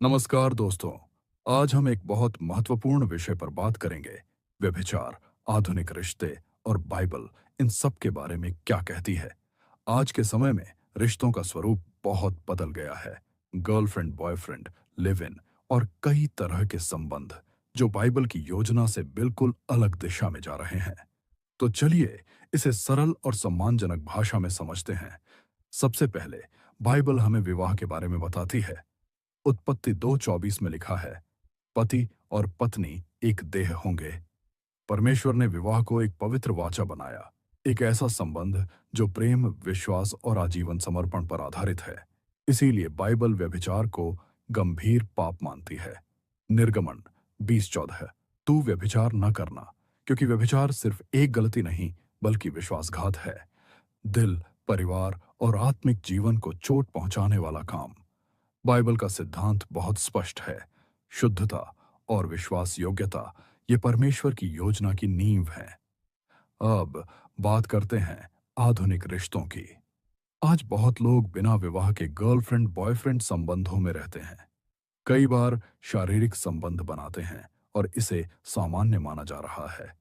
नमस्कार दोस्तों। आज हम एक बहुत महत्वपूर्ण विषय पर बात करेंगे। व्यभिचार, आधुनिक रिश्ते और बाइबल इन सब के बारे में क्या कहती है। आज के समय में रिश्तों का स्वरूप बहुत बदल गया है। गर्लफ्रेंड, बॉयफ्रेंड, लिव इन और कई तरह के संबंध जो बाइबल की योजना से बिल्कुल अलग दिशा में जा रहे हैं। तो चलिए इसे सरल और सम्मानजनक भाषा में समझते हैं। सबसे पहले बाइबल हमें विवाह के बारे में बताती है। उत्पत्ति 2:24 में लिखा है, पति और पत्नी एक देह होंगे। परमेश्वर ने विवाह को एक पवित्र वाचा बनाया, एक ऐसा संबंध जो प्रेम, विश्वास और आजीवन समर्पण पर आधारित है। इसीलिए बाइबल व्यभिचार को गंभीर पाप मानती है। निर्गमन 20:14, तू व्यभिचार न करना, क्योंकि व्यभिचार सिर्फ एक गलती नहीं बल्कि विश्वासघात है। दिल, परिवार और आत्मिक जीवन को चोट पहुंचाने वाला काम। बाइबल का सिद्धांत बहुत स्पष्ट है। शुद्धता और विश्वास योग्यता ये परमेश्वर की योजना की नींव है। अब बात करते हैं आधुनिक रिश्तों की। आज बहुत लोग बिना विवाह के गर्लफ्रेंड बॉयफ्रेंड संबंधों में रहते हैं। कई बार शारीरिक संबंध बनाते हैं और इसे सामान्य माना जा रहा है।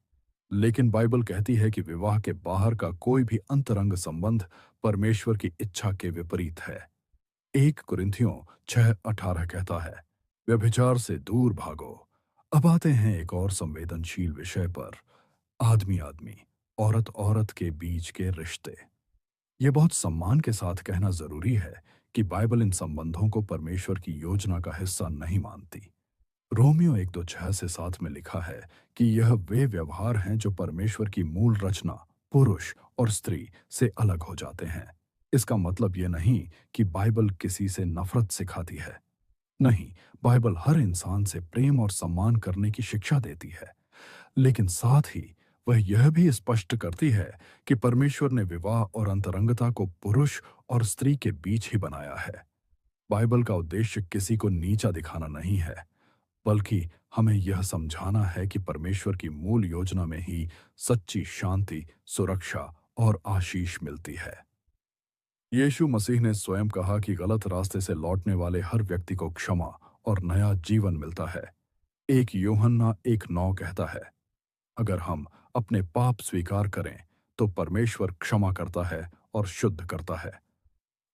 लेकिन बाइबल कहती है कि विवाह के बाहर का कोई भी अंतरंग संबंध परमेश्वर की इच्छा के विपरीत है। 1 कुरिन्थियों 6:18 कहता है, व्यभिचार से दूर भागो। अब आते हैं एक और संवेदनशील विषय पर, आदमी आदमी, औरत औरत के बीच के रिश्ते। ये बहुत सम्मान के साथ कहना जरूरी है कि बाइबल इन संबंधों को परमेश्वर की योजना का हिस्सा नहीं मानती। रोमियो 1:2-6 में लिखा है कि यह वे व्यवहार हैं जो परमेश्वर की मूल रचना, पुरुष और स्त्री से अलग हो जाते हैं। इसका मतलब यह नहीं कि बाइबल किसी से नफरत सिखाती है। नहीं, बाइबल हर इंसान से प्रेम और सम्मान करने की शिक्षा देती है। लेकिन साथ ही वह यह भी स्पष्ट करती है कि परमेश्वर ने विवाह और अंतरंगता को पुरुष और स्त्री के बीच ही बनाया है। बाइबल का उद्देश्य किसी को नीचा दिखाना नहीं है, बल्कि हमें यह समझाना है कि परमेश्वर की मूल योजना में ही सच्ची शांति, सुरक्षा और आशीष मिलती है। यीशु मसीह ने स्वयं कहा कि गलत रास्ते से लौटने वाले हर व्यक्ति को क्षमा और नया जीवन मिलता है। 1 यूहन्ना 1:9 कहता है, अगर हम अपने पाप स्वीकार करें तो परमेश्वर क्षमा करता है और शुद्ध करता है।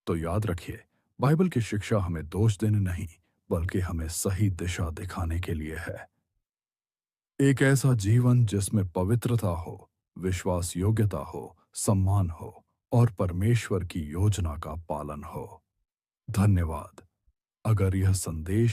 तो याद रखिए, बाइबल की शिक्षा हमें दोष देने नहीं बल्कि हमें सही दिशा दिखाने के लिए है। एक ऐसा जीवन जिसमें पवित्रता हो, विश्वास योग्यता हो, सम्मान हो और परमेश्वर की योजना का पालन हो। धन्यवाद। अगर यह संदेश